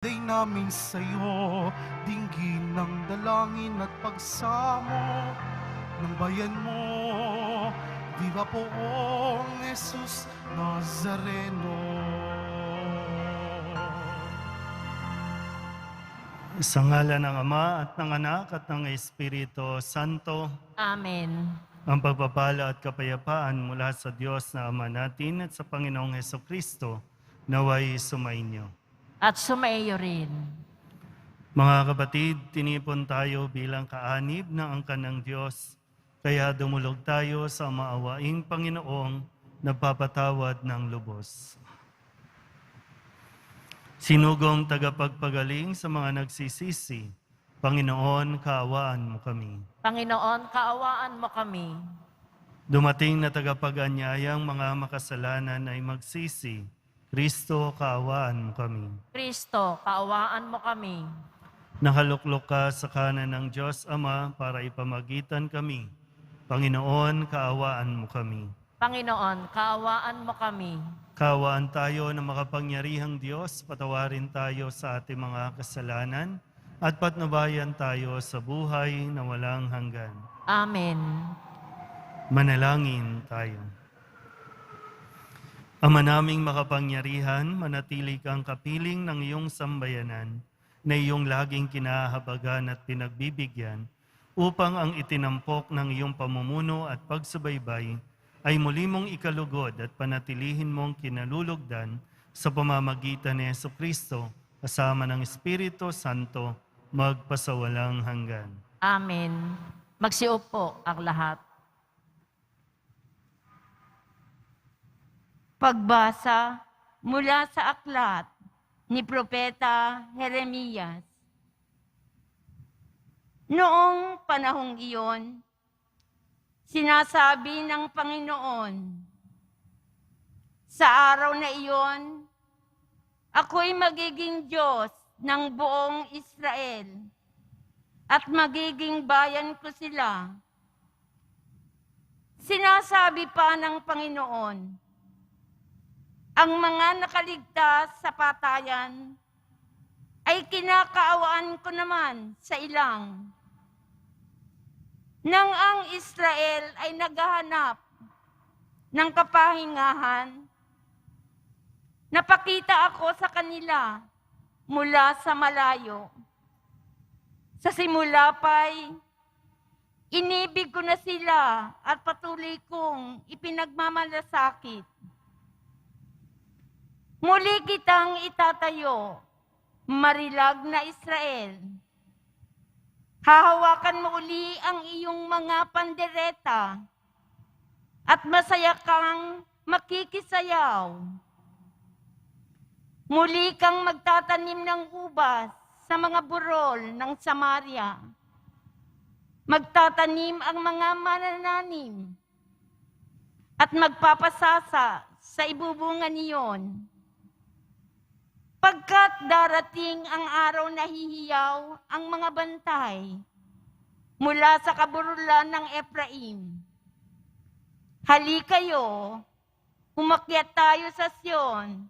Day namin sa'yo, dinggin ng dalangin at pagsamo ng bayan mo, Diva Poong Jesus Nazareno. Sa ngalan ng Ama at ng Anak at ng Espiritu Santo, Amen. ang pagpapala at kapayapaan mula sa Diyos na Ama natin at sa Panginoong Hesukristo, naway sumainyo. At sumaiyo rin. Mga kapatid, tinipon tayo bilang kaanib ng angkan ng Diyos, kaya dumulog tayo sa maawaing Panginoong nagpapatawad ng lubos. Sinugong tagapagpagaling sa mga nagsisisi, Panginoon, kaawaan mo kami. Panginoon, kaawaan mo kami. Dumating na tagapag-anyayang mga makasalanan ay magsisi, Kristo, kaawaan mo kami. Kristo, kaawaan mo kami. Nakaluklok ka sa kanan ng Diyos Ama para ipamagitan kami. Panginoon, kaawaan mo kami. Panginoon, kaawaan mo kami. Kaawaan tayo ng makapangyarihang Diyos, patawarin tayo sa ating mga kasalanan, at patnubayan tayo sa buhay na walang hanggan. Amen. Manalangin tayo. Ama naming makapangyarihan, manatili kang kapiling ng iyong sambayanan na iyong laging kinahabagan at pinagbibigyan upang ang itinampok ng iyong pamumuno at pagsubaybay ay muli mong ikalugod at panatilihin mong kinalulugdan sa pamamagitan ni Jesucristo kasama ng Espiritu Santo magpasawalang hanggan. Amen. Magsiupo ang lahat. Pagbasa mula sa aklat ni Propeta Jeremias. Noong panahong iyon, sinasabi ng Panginoon, sa araw na iyon, ako'y magiging Diyos ng buong Israel at magiging bayan ko sila. Sinasabi pa ng Panginoon, ang mga nakaligtas sa patayan ay kinakaawaan ko naman sa ilang. Nang ang Israel ay naghahanap ng kapahingahan, napakita ako sa kanila mula sa malayo. Sa simula pa'y inibig ko na sila at patuloy kong ipinagmamalasakit. Muli kitang itatayo, marilag na Israel. Hahawakan mo uli ang iyong mga pandereta at masaya kang makikisayaw. Muli kang magtatanim ng ubas sa mga burol ng Samaria. Magtatanim ang mga manananim at magpapasasa sa ibubungan niyon. Pagkat darating ang araw na hihiyaw ang mga bantay mula sa kaburulan ng Ephraim. Halikayo, umakyat tayo sa Sion,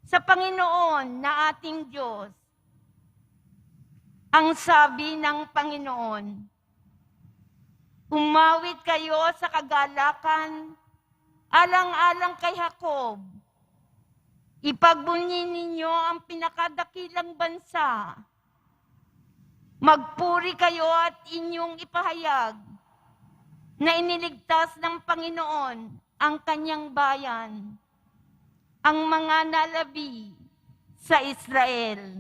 sa Panginoon na ating Diyos. Ang sabi ng Panginoon, umawit kayo sa kagalakan, alang-alang kay Jacob. Ipagbunyi ninyo ang pinakadakilang bansa. Magpuri kayo at inyong ipahayag na iniligtas ng Panginoon ang kanyang bayan, ang mga nalabi sa Israel.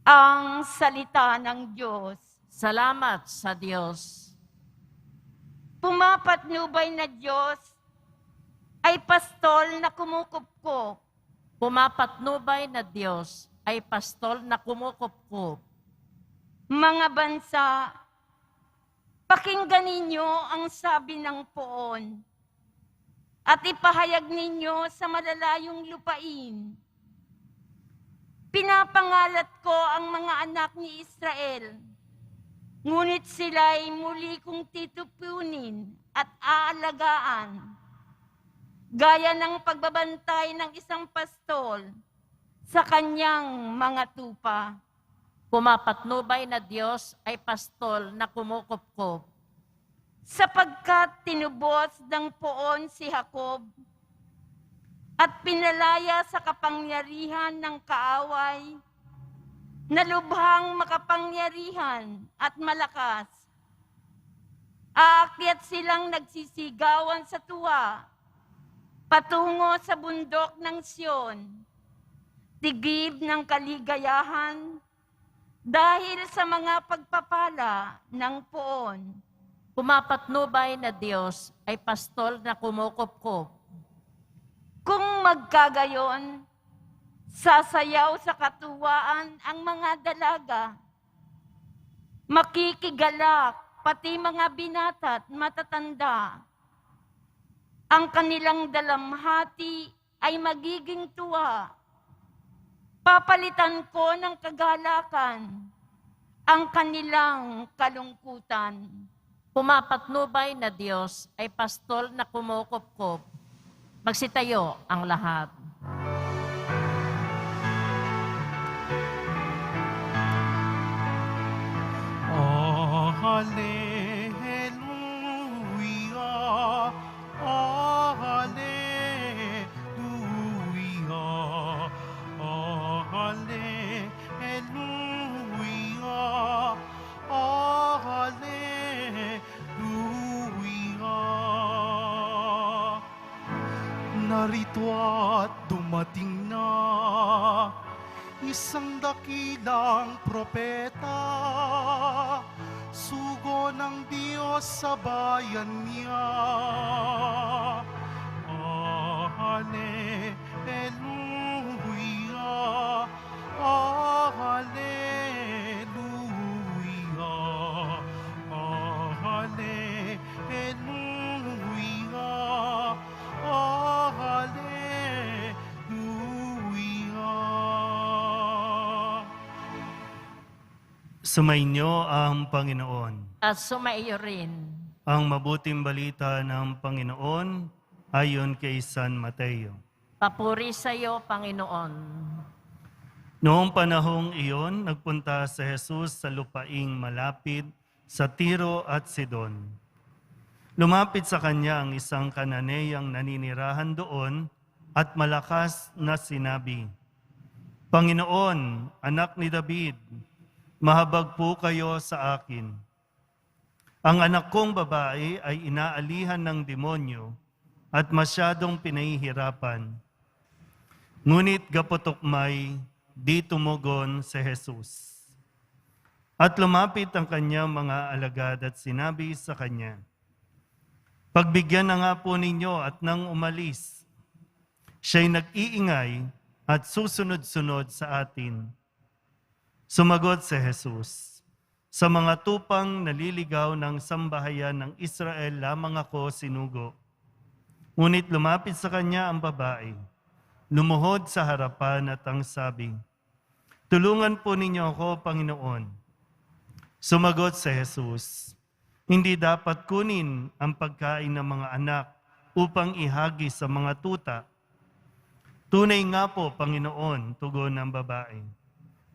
Ang salita ng Diyos. Salamat sa Diyos. Pumapatnubay na Diyos ay pastol na kumukupkup. Pumapatnubay na Diyos ay pastol na kumukupkup. Mga bansa, pakinggan ninyo ang sabi ng poon at ipahayag ninyo sa malalayong lupain. Pinapangalat ko ang mga anak ni Israel, ngunit sila'y muli kong titupunin at aalagaan. Gaya ng pagbabantay ng isang pastol sa kanyang mga tupa. Pumapatnubay na Diyos ay pastol na kumukupkop. Sapagkat tinubos ng poon si Jacob at pinalaya sa kapangyarihan ng kaaway, na lubhang makapangyarihan at malakas. Aakyat silang nagsisigawan sa tuwa, patungo sa bundok ng Sion, tigib ng kaligayahan, dahil sa mga pagpapala ng poon. Pumapatnubay na Diyos ay pastol na kumukupkop. Kung magkagayon, sasayaw sa katuwaan ang mga dalaga. Makikigalak pati mga binata at matatanda. Ang kanilang dalamhati ay magiging tuwa. Papalitan ko ng kagalakan ang kanilang kalungkutan. Pumapatnubay na Diyos ay pastol na kumukupkop. Magsitayo ang lahat. Oh, hallelujah. Oh, hallelujah. Oh, hallelujah. Oh, hallelujah. Narito at dumating na isang dakilang propeta, sugo ng Diyos sa bayan niya. Oh, hallelujah. Oh, hallelujah. Oh, hallelujah. Oh, hallelujah. Sumainyo ang Panginoon. At sumaiyo rin. Ang mabuting balita ng Panginoon ayon kay San Mateo. Papuri sa iyo, Panginoon. Noong panahong iyon, nagpunta si Jesus sa lupaing malapit sa Tiro at Sidon. Lumapit sa kanya ang isang Kananeyang naninirahan doon at malakas na sinabi, Panginoon, anak ni David, mahabag po kayo sa akin. Ang anak kong babae ay inaalihan ng demonyo at masyadong pinahihirapan. Ngunit gaputok-may di tumugon si Jesus. At lumapit ang kanyang mga alagad at sinabi sa kanya, Pagbigyan na nga po ninyo at nang umalis. Siya'y nag-iingay at susunod-sunod sa atin. Sumagot si Jesus, Sa mga tupang naliligaw ng sambahayan ng Israel lamang ako sinugo. Ngunit lumapit sa kanya ang babae, lumuhod sa harapan at ang sabi, Tulungan po ninyo ako, Panginoon. Sumagot si Jesus, Hindi dapat kunin ang pagkain ng mga anak upang ihagis sa mga tuta. Tunay nga po, Panginoon, tugon ng babae.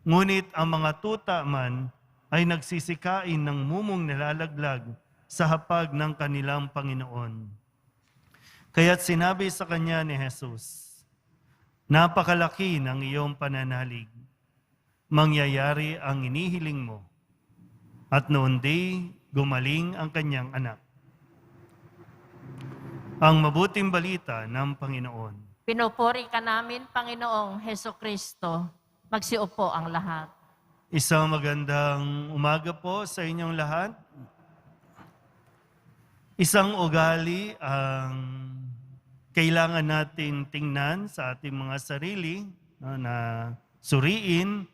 Ngunit ang mga tuta man ay nagsisikain ng mumong nalalaglag sa hapag ng kanilang Panginoon. Kaya't sinabi sa kanya ni Jesus, Napakalaki ng iyong pananalig. Mangyayari ang inihiling mo. At noon di, gumaling ang kanyang anak. Ang mabuting balita ng Panginoon. Pinupuri ka namin, Panginoong Heso Kristo. Magsiupo ang lahat. Isang magandang umaga po sa inyong lahat. Isang ugali ang kailangan nating tingnan sa ating mga sarili, na suriin.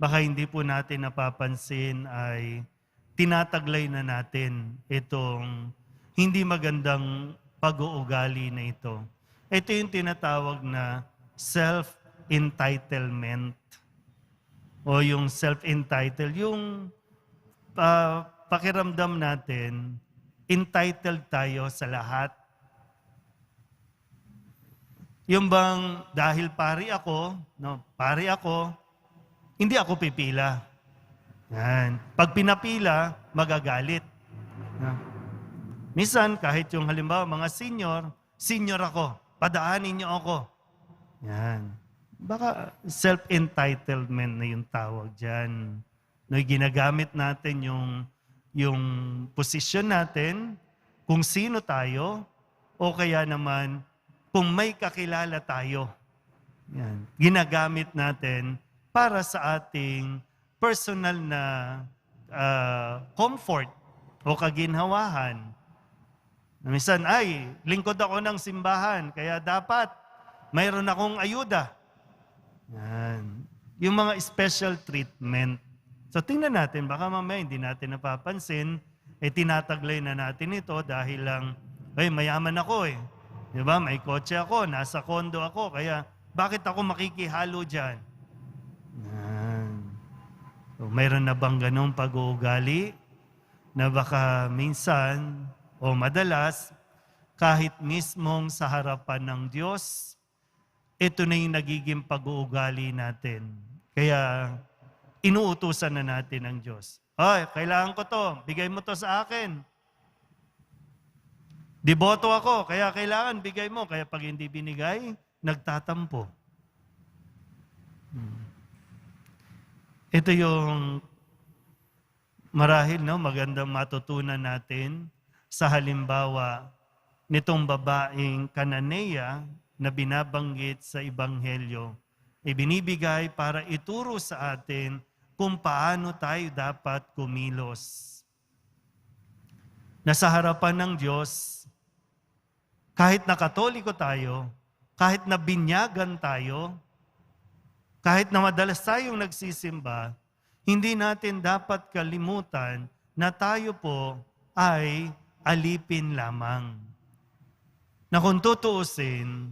Baka hindi po natin napapansin ay tinataglay na natin itong hindi magandang pag-uugali na ito. Ito yung tinatawag na self-entitlement o yung self-entitled, yung pakiramdam natin, entitled tayo sa lahat. Yung bang dahil pari ako, hindi ako pipila. Yan. Pag pinapila, magagalit. No? Minsan, kahit yung halimbawa, mga senior ako, padaanin niyo ako. Yan. Baka self-entitlement na yung tawag dyan. No, ginagamit natin yung posisyon natin, kung sino tayo, o kaya naman kung may kakilala tayo. Yan. Ginagamit natin para sa ating personal na comfort o kaginhawahan. Minsan, lingkod ako ng simbahan, kaya dapat mayroon akong ayuda. Yan. Yung mga special treatment. So tingnan natin, baka mamaya hindi natin napapansin, tinataglay na natin ito dahil lang, mayaman ako eh. Di ba? May kotse ako, nasa kondo ako, kaya bakit ako makikihalo dyan? Yan. So, mayroon na bang ganong pag-uugali na baka minsan o madalas, kahit mismong sa harapan ng Diyos, ito na yung nagiging pag-uugali natin. Kaya, inuutusan na natin ang Diyos. Kailangan ko to. Bigay mo to sa akin. Deboto ako, kaya kailangan bigay mo. Kaya pag hindi binigay, nagtatampo. Ito yung marahil, magandang matutunan natin sa halimbawa nitong babaeng Kananea na binabanggit sa Ebanghelyo. Ibinibigay para ituro sa atin kung paano tayo dapat kumilos. Na sa harapan ng Diyos, kahit na Katoliko tayo, kahit na binyagan tayo, kahit na madalas tayong nagsisimba, hindi natin dapat kalimutan na tayo po ay alipin lamang. Na kung tutuusin,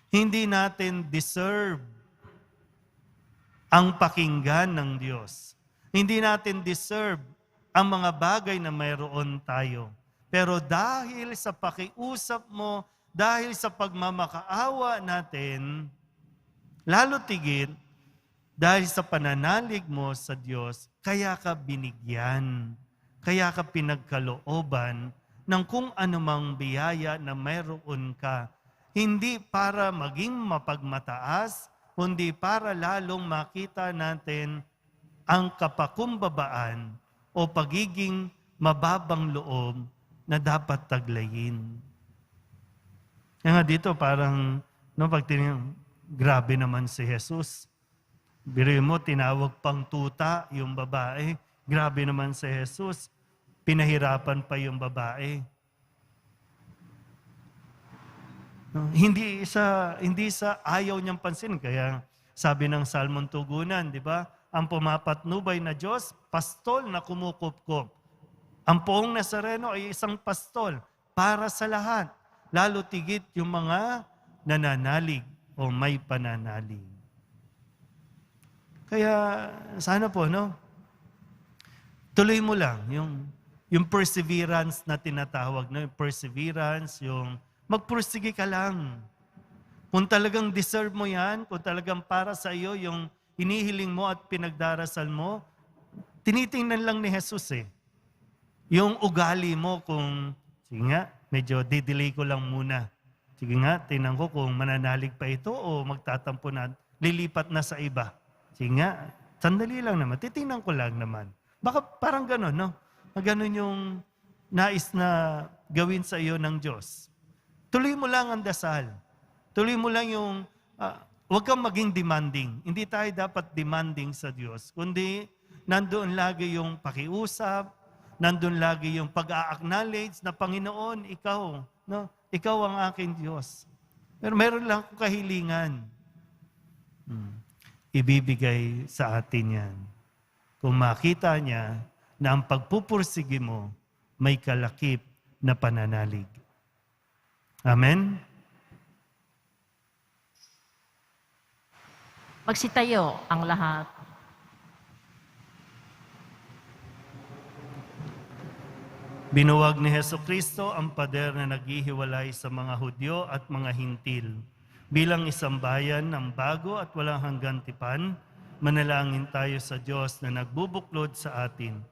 hindi natin deserve ang pakinggan ng Diyos. Hindi natin deserve ang mga bagay na mayroon tayo. Pero dahil sa pakiusap mo, dahil sa pagmamakaawa natin, lalo tigit, dahil sa pananalig mo sa Diyos, kaya ka binigyan, kaya ka pinagkalooban ng kung anumang biyaya na mayroon ka. Hindi para maging mapagmataas, kundi para lalong makita natin ang kapakumbabaan o pagiging mababang loob na dapat taglayin. Kaya nga dito parang, pag tinignan, grabe naman si Jesus. Biruin mo, tinawag pang tuta yung babae. Grabe naman si Jesus. Pinahirapan pa yung babae. Hindi sa ayaw niyang pansin. Kaya sabi ng Salmon Tugunan, di ba? Ang pumapatnubay na Diyos, pastol na kumukupkup. Ang poong Nazareno ay isang pastol para sa lahat. Lalo tigit yung mga nananalig o may pananalig. Kaya sana po, tuloy mo lang yung perseverance na tinatawag, yung perseverance, yung magpursige ka lang. Kung talagang deserve mo yan, kung talagang para sa iyo yung inihiling mo at pinagdarasal mo, tinitingnan lang ni Jesus yung ugali mo kung, sige nga, medyo didelay ko lang muna. Sige nga, tingnan ko kung mananalig pa ito o magtatampo na, lilipat na sa iba. Sige nga, sandali lang naman, titingnan ko lang naman. Baka parang gano'n, Ganon yung nais na gawin sa iyo ng Diyos. Tuloy mo lang ang dasal. Tuloy mo lang yung, huwag kang maging demanding. Hindi tayo dapat demanding sa Diyos. Kundi, nandoon lagi yung pakiusap, nandoon lagi yung pag-a-acknowledge na Panginoon, ikaw, ikaw ang aking Diyos. Pero meron lang akong kahilingan. Ibibigay sa atin yan. Kung makita niya na ang pagpupursige mo may kalakip na pananalig. Amen? Magsitayo ang lahat. Binuwag ni Hesukristo ang pader na naghihiwalay sa mga Hudyo at mga Hintil Bilang isang bayan ng bago at walang hanggang tipan, manalangin tayo sa Diyos na nagbubuklod sa atin.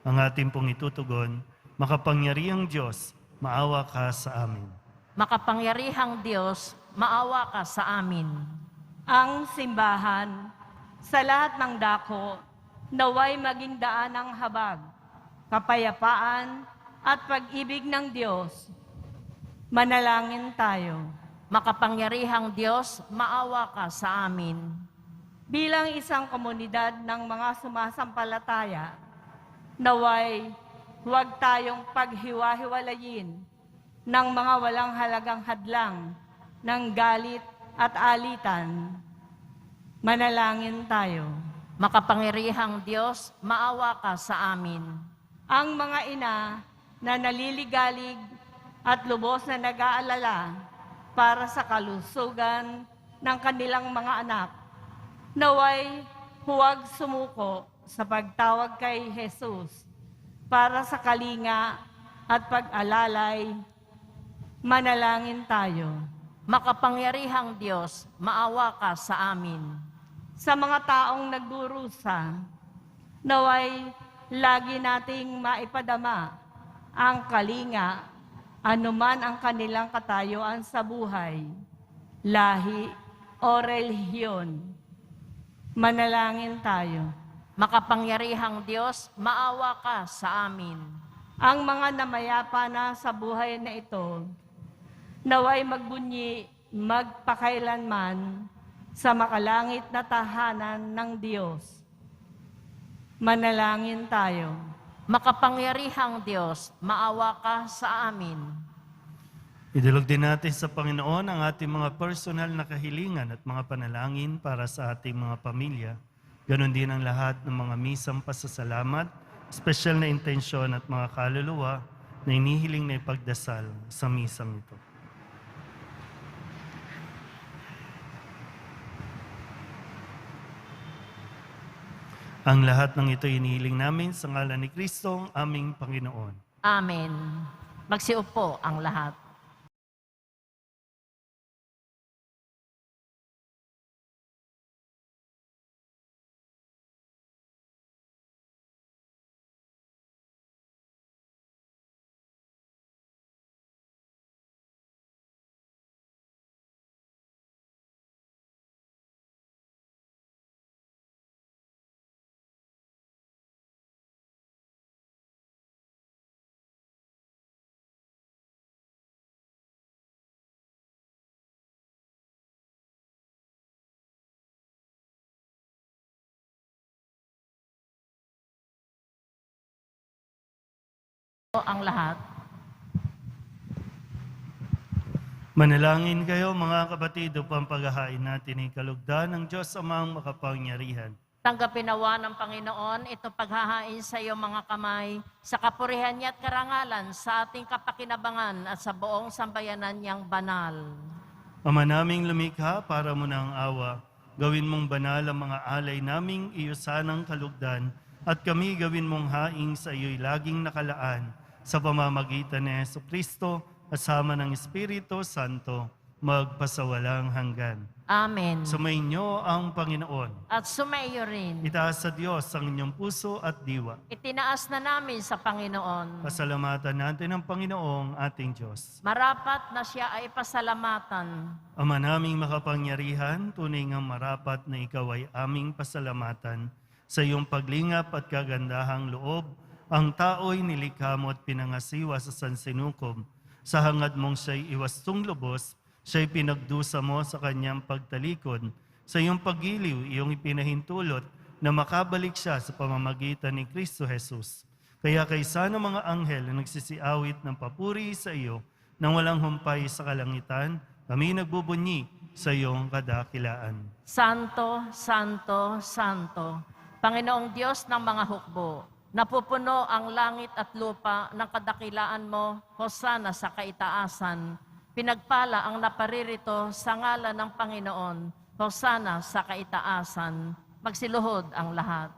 Ang ating pong itutugon, makapangyarihang Diyos, maawa ka sa amin. Makapangyarihang Diyos, maawa ka sa amin. Ang simbahan sa lahat ng dako naway maging daan ng habag, kapayapaan at pag-ibig ng Diyos. Manalangin tayo. Makapangyarihang Diyos, maawa ka sa amin. Bilang isang komunidad ng mga sumasampalataya, naway huwag tayong paghiwa-hiwalayin ng mga walang halagang hadlang ng galit at alitan. Manalangin tayo. Makapangyarihang Diyos, maawa ka sa amin. Ang mga ina na naliligalig at lubos na nag-aalala para sa kalusugan ng kanilang mga anak, naway huwag sumuko sa pagtawag kay Jesus para sa kalinga at pag-alalay. Manalangin tayo. Makapangyarihang Diyos, maawa ka sa amin. Sa mga taong nagdurusa, naway lagi nating maipadama ang kalinga, anuman ang kanilang katayuan sa buhay, lahi o relihiyon. Manalangin tayo. Makapangyarihang Diyos, maawa ka sa amin. Ang mga namayapa na sa buhay na ito, naway magbunyi magpakailanman sa makalangit na tahanan ng Diyos. Manalangin tayo. Makapangyarihang Diyos, maawa ka sa amin. Idulog din natin sa Panginoon ang ating mga personal na kahilingan at mga panalangin para sa ating mga pamilya. Ganon din ang lahat ng mga misang pasasalamat, espesyal na intensyon at mga kaluluwa na inihiling na ipagdasal sa misang ito. Ang lahat ng ito inihiling namin sa ngalan ni Kristo, ang aming Panginoon. Amen. Magsiupo ang lahat. Ang lahat. Manalangin kayo mga kapatid upang paghahain natin ay kalugdan ng Diyos amang makapangyarihan. Tanggapin nawa ng Panginoon ito paghahain sa iyo mga kamay, sa kapurihan niya at karangalan, sa ating kapakinabangan at sa buong sambayanan niyang banal. Ama naming lumikha para mo ng awa, gawin mong banal ang mga alay naming iyo sanang kalugdan, at kami gawin mong haing sa iyo'y laging nakalaan, sa pamamagitan ni Jesucristo, kasama ng Espiritu Santo, magpasawalang hanggan. Amen. Sumainyo ang Panginoon. At sumaiyo rin. Itaas sa Diyos ang inyong puso at diwa. Itinaas na namin sa Panginoon. Pasalamatan natin ang Panginoong ating Diyos. Marapat na siya ay pasalamatan. Ama naming makapangyarihan, tunay ngang marapat na ikaw ay aming pasalamatan. Sa iyong paglingap at kagandahang loob, ang tao'y nilikha mo at pinangasiwa sa sansinukob. Sa hangad mong siya'y iwastong lubos, siya'y pinagdusa mo sa kanyang pagtalikod. Sa iyong paggiliw, iyong ipinahintulot na makabalik siya sa pamamagitan ni Kristo Jesus. Kaya kaysa ng mga anghel na nagsisiawit ng papuri sa iyo, nang walang humpay sa kalangitan, kami nagbubunyi sa iyong kadakilaan. Santo, Santo, Santo, Panginoong Diyos ng mga hukbo, napupuno ang langit at lupa ng kadakilaan mo, hosana sa kaitaasan. Pinagpala ang naparirito sa ngalan ng Panginoon, hosana sa kaitaasan. Magsiluhod ang lahat.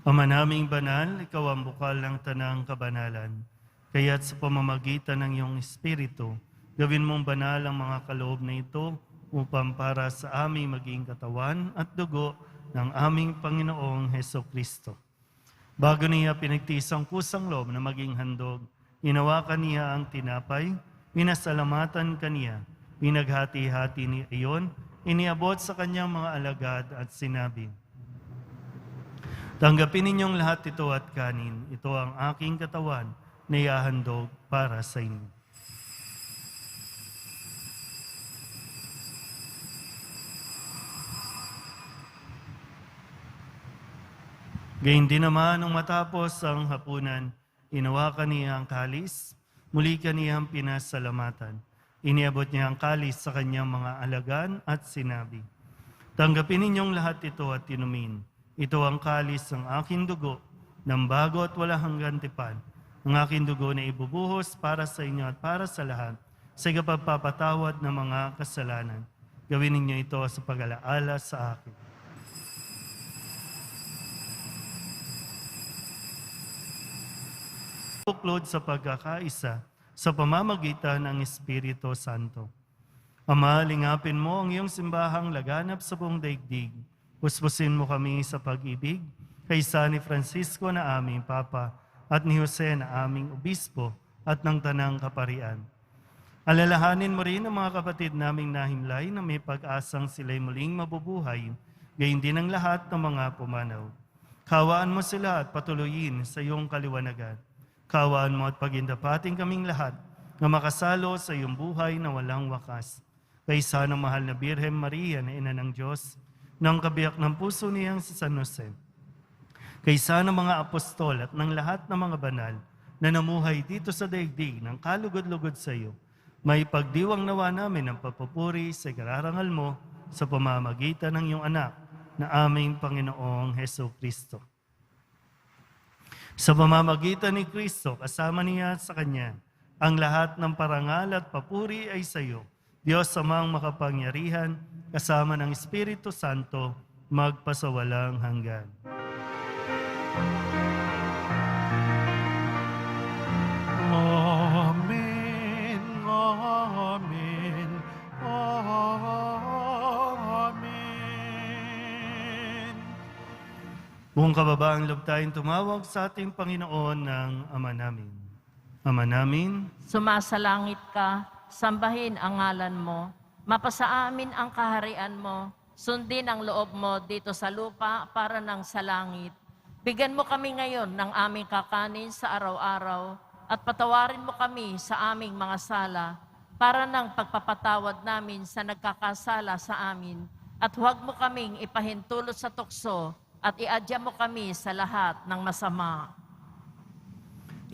Ama naming banal, ikaw ang bukal ng tanang kabanalan. Kaya't sa pamamagitan ng iyong Espiritu, gawin mong banal ang mga kaloob na ito upang para sa aming maging katawan at dugo ng aming Panginoong Hesukristo. Bago niya pinagtiis ang kusang loob na maging handog, hinawakan niya ang tinapay, pinasalamatan kaniya, pinaghati-hati niya iyon, iniabot sa kanyang mga alagad at sinabi, "Tanggapin ninyong lahat ito at kanin. Ito ang aking katawan na ihahandog para sa inyo." Gayun din naman, nung matapos ang hapunan, hinawakan niya ang kalis, muli kaniyang pinasalamatan. Iniabot niya ang kalis sa kanyang mga alagan at sinabi, "Tanggapin ninyong lahat ito at inumin. Ito ang kalis ng aking dugo, ng bago at wala hanggang tipan. Ang aking dugo na ibubuhos para sa inyo at para sa lahat, sa ikapagpapatawad ng mga kasalanan. Gawin ninyo ito sa pag-alaala sa akin." Buklod sa pagkakaisa sa pamamagitan ng Espiritu Santo. Ama, lingapin mo ang iyong simbahang laganap sa buong daigdig. Puspusin mo kami sa pag-ibig kay San Francisco na aming Papa at ni Jose na aming Obispo at ng Tanang Kaparian. Alalahanin mo rin ang mga kapatid naming nahimlay na may pag-asang sila'y muling mabubuhay, gayon din ang lahat ng mga pumanaw. Kawaan mo sila at patuloyin sa iyong kaliwanagan. Kawaan mo at pagindapating kaming lahat na makasalo sa iyong buhay na walang wakas. Kaysa ng mahal na Birhen Maria na Ina ng Diyos, ng kabiyak ng puso niyang si San Jose. Kaysa ng mga apostol at ng lahat ng mga banal na namuhay dito sa daigdig ng kalugod-lugod sa iyo, may pagdiwang nawa namin ang papupuri sa ikararangal mo sa pamamagitan ng iyong anak na aming Panginoong Hesukristo. Sa pamamagitan ni Kristo, kasama niya sa Kanya, ang lahat ng parangal at papuri ay sa iyo, Diyos amang makapangyarihan, kasama ng Espiritu Santo, magpasawalang hanggan. Amen, amen, amen. Buong kababaang loob tayong tumawag sa ating Panginoon ng Ama namin. Ama namin, Sumasalangit ka, sambahin ang ngalan mo, mapasa amin ang kaharian mo, sundin ang loob mo dito sa lupa para ng sa langit. Bigyan mo kami ngayon ng aming kakanin sa araw-araw at patawarin mo kami sa aming mga sala para ng pagpapatawad namin sa nagkakasala sa amin at huwag mo kaming ipahintulot sa tukso at iadya mo kami sa lahat ng masama.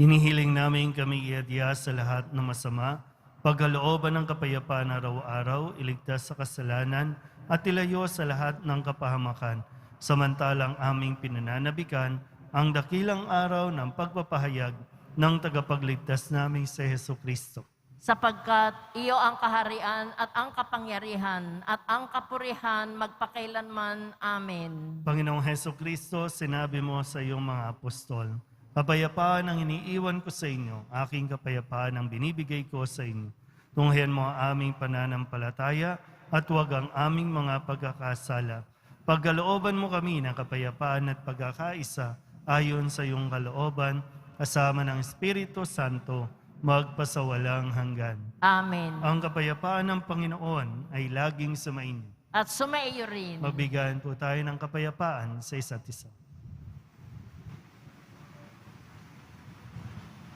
inihiling namin kami iadya sa lahat ng masama, pagkalooban ng kapayapaan araw-araw, iligtas sa kasalanan at ilayo sa lahat ng kapahamakan, samantalang aming pinananabikan ang dakilang araw ng pagpapahayag ng tagapagligtas naming si Hesukristo. Sapagkat iyo ang kaharian at ang kapangyarihan at ang kapurihan magpakailanman. Amen. Panginoong Hesukristo, sinabi mo sa iyong mga apostol, "Kapayapaan ang iniiwan ko sa inyo, aking kapayapaan ang binibigay ko sa inyo. Tunghayan mo ang aming pananampalataya at huwag ang aming mga pagkakasala. Pagkalooban mo kami ng kapayapaan at pagkakaisa ayon sa iyong kalooban, kasama ng Espiritu Santo, magpasawalang hanggan." Amen. Ang kapayapaan ng Panginoon ay laging sumainyo. At sumaiyo rin. Magbigyan po tayo ng kapayapaan sa isa't isa.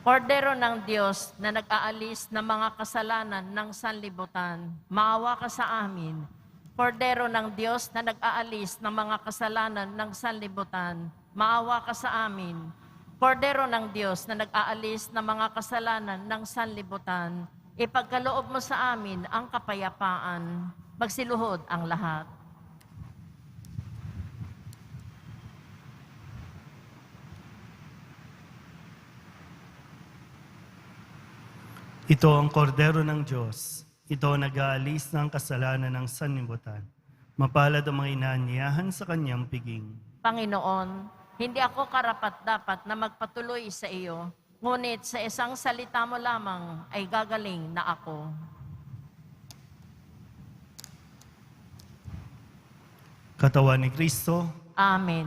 Kordero ng Diyos na nag-aalis ng mga kasalanan ng sanlibutan, maawa ka sa amin. Kordero ng Diyos na nag-aalis ng mga kasalanan ng sanlibutan, maawa ka sa amin. Kordero ng Diyos na nag-aalis ng mga kasalanan ng sanlibutan, ipagkaloob mo sa amin ang kapayapaan. Magsiluhod ang lahat. Ito ang kordero ng Diyos. Ito ang nag-aalis ng kasalanan ng sanlibutan. Mapalad ang mga inaanyayahan sa kanyang piging. Panginoon, hindi ako karapat-dapat na magpatuloy sa iyo, ngunit sa isang salita mo lamang ay gagaling na ako. Katawan ni Kristo, Amen.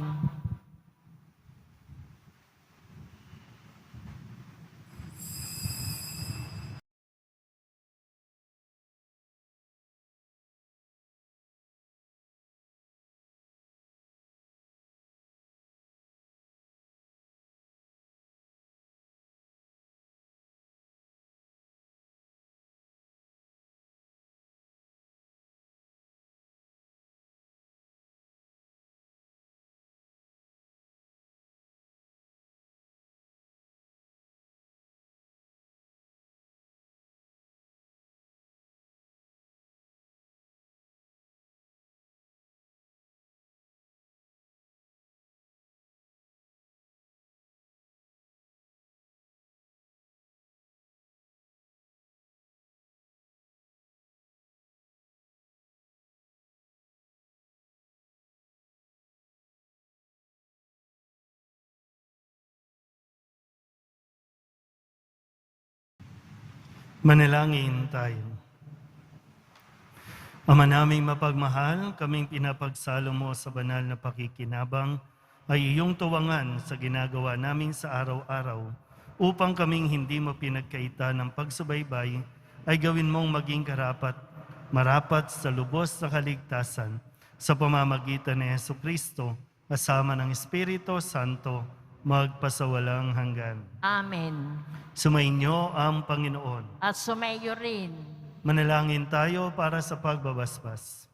manalangin tayo. Ama naming mapagmahal, kaming pinapagsalo mo sa banal na pakikinabang ay iyong tuwangan sa ginagawa namin sa araw-araw upang kaming hindi mo pinagkaita ng pagsubaybay ay gawin mong maging marapat sa lubos na kaligtasan sa pamamagitan ni Jesucristo kasama ng Espiritu Santo magpasawalang hanggan. Amen. Sumainyo ang Panginoon. At sumayo rin. Manalangin tayo para sa pagbabasbas.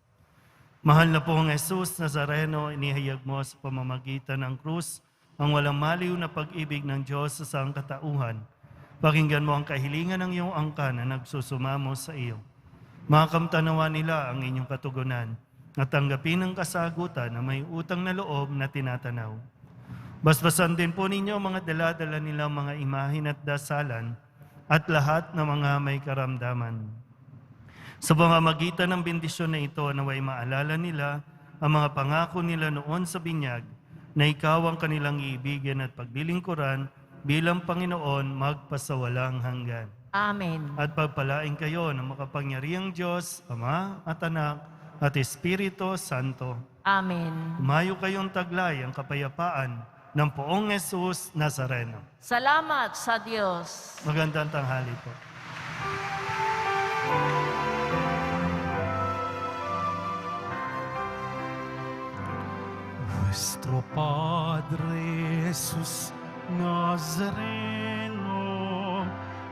Mahal na pong Jesus Nazareno, inihayag mo sa pamamagitan ng krus ang walang maliw na pag-ibig ng Diyos sa sangkatauhan. Pakinggan mo ang kahilingan ng iyong angkan na nagsusumamo sa iyo. Makamtanawa nila ang inyong katugunan at tanggapin ang kasagutan na may utang na loob na tinatanaw. Basbasan din po ninyo mga dala-dala nilang mga imahin at dasalan at lahat ng mga may karamdaman. Sa pamamagitan ng bendisyon na ito, naway maalala nila ang mga pangako nila noon sa binyag na ikaw ang kanilang iibigin at paglilingkuran bilang Panginoon magpasawalang hanggan. Amen. At pagpalain kayo ng makapangyarihang Diyos, Ama at Anak at Espiritu Santo. Amen. Umayo kayong taglay ang kapayapaan ng Poong Jesus Nazareno. Salamat sa Diyos. Magandang tanghali po. Nuestro Padre Jesus Nazareno,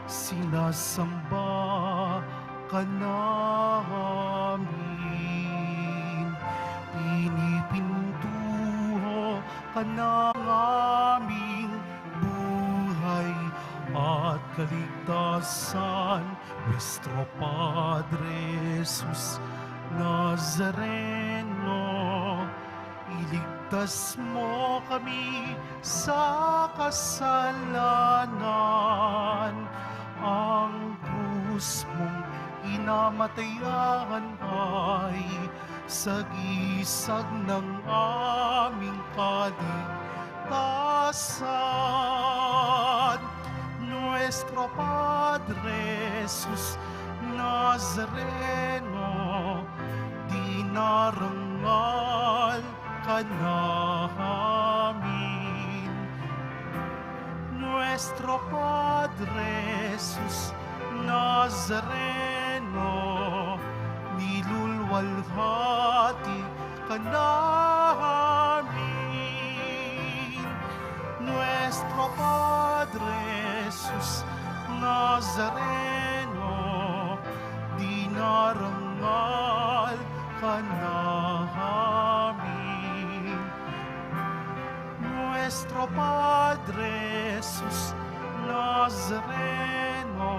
sinasamba ka namin. Pinipintuho ka ng aming buhay at kaligtasan. Nuestro Padre Jesus Nazareno, iligtas mo kami sa kasalanan. Ang krus mong inamatayan ay sagisag ng aming kaligtasan. Nuestro Padre Jesus Nazareno, dinarangal ka namin. Nuestro Padre Jesus Nazareno, nilulwalhati ka namin. Nuestro Padre Jesus Nazareno, dinarangal ka namin. Nuestro Padre Jesus Nazareno,